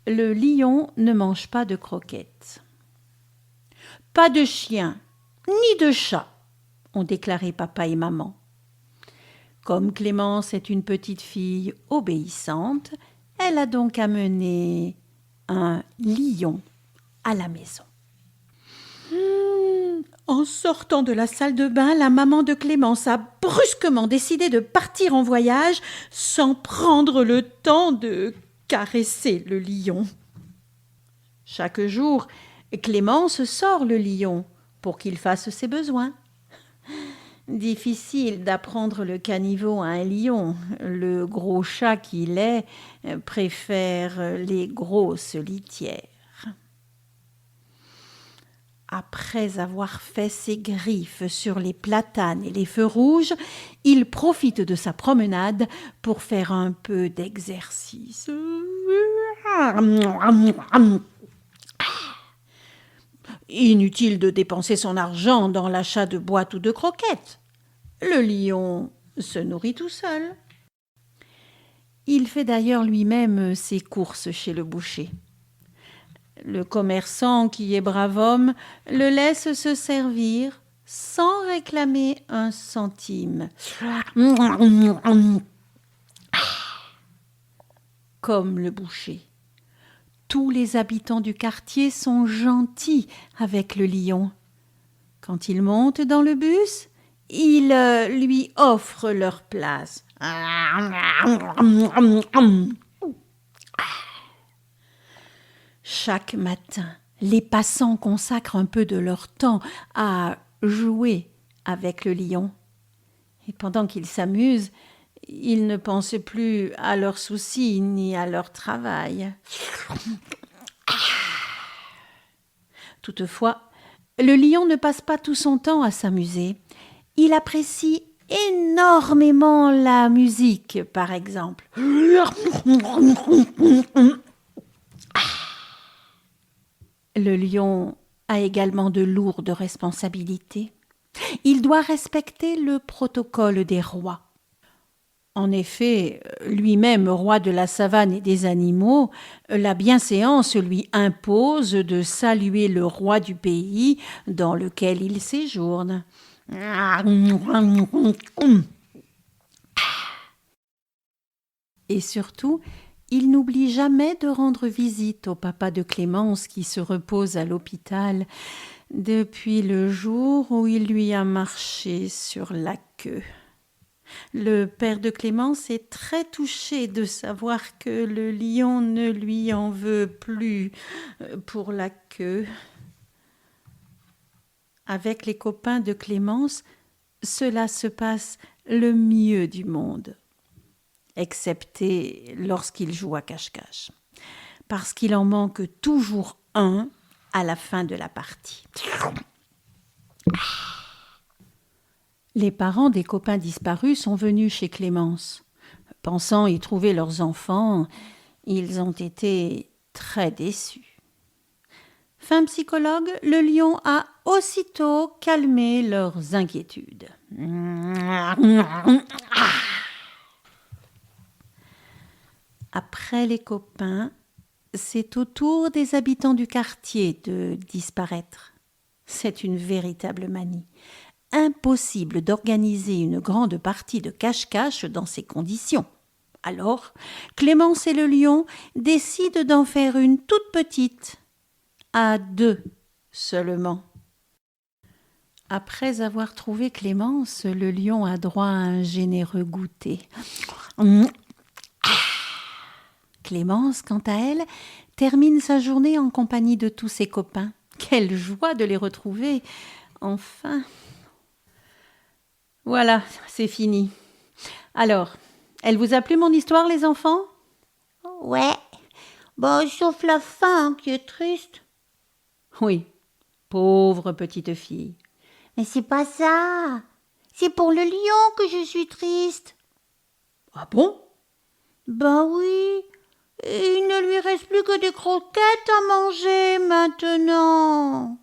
Le lion ne mange pas de croquettes. Pas de chien, ni de chat, ont déclaré papa et maman. Comme Clémence est une petite fille obéissante, elle a donc amené un lion à la maison. En sortant de la salle de bain, la maman de Clémence a brusquement décidé de partir en voyage sans prendre le temps de caresser le lion. Chaque jour, Clémence sort le lion pour qu'il fasse ses besoins. Difficile d'apprendre le caniveau à un lion. Le gros chat qu'il est préfère les grosses litières. Après avoir fait ses griffes sur les platanes et les feux rouges, il profite de sa promenade pour faire un peu d'exercice. Inutile de dépenser son argent dans l'achat de boîtes ou de croquettes. Le lion se nourrit tout seul. Il fait d'ailleurs lui-même ses courses chez le boucher. Le commerçant, qui est brave homme, le laisse se servir sans réclamer un centime. Comme le boucher. Tous les habitants du quartier sont gentils avec le lion. Quand il monte dans le bus, ils lui offrent leur place. Chaque matin, les passants consacrent un peu de leur temps à jouer avec le lion. Et pendant qu'ils s'amusent, ils ne pensent plus à leurs soucis ni à leur travail. Toutefois, le lion ne passe pas tout son temps à s'amuser. Il apprécie énormément la musique, par exemple. Le lion a également de lourdes responsabilités. Il doit respecter le protocole des rois. En effet, lui-même roi de la savane et des animaux, la bienséance lui impose de saluer le roi du pays dans lequel il séjourne. Et surtout, il n'oublie jamais de rendre visite au papa de Clémence qui se repose à l'hôpital depuis le jour où il lui a marché sur la queue. Le père de Clémence est très touché de savoir que le lion ne lui en veut plus pour la queue. Avec les copains de Clémence, cela se passe le mieux du monde, excepté lorsqu'il joue à cache-cache, parce qu'il en manque toujours un à la fin de la partie. Les parents des copains disparus sont venus chez Clémence. Pensant y trouver leurs enfants, ils ont été très déçus. Fin psychologue, le lion a aussitôt calmé leurs inquiétudes. Après les copains, c'est au tour des habitants du quartier de disparaître. C'est une véritable manie. Impossible d'organiser une grande partie de cache-cache dans ces conditions. Alors, Clémence et le lion décident d'en faire une toute petite, à 2 seulement. Après avoir trouvé Clémence, le lion a droit à un généreux goûter. Clémence, quant à elle, termine sa journée en compagnie de tous ses copains. Quelle joie de les retrouver, enfin! Voilà, c'est fini. Alors, elle vous a plu mon histoire, les enfants? Ouais, bon, sauf la fin qui est triste. Oui, pauvre petite fille. Mais c'est pas ça. C'est pour le lion que je suis triste. Ah bon? Ben oui, il ne lui reste plus que des croquettes à manger maintenant.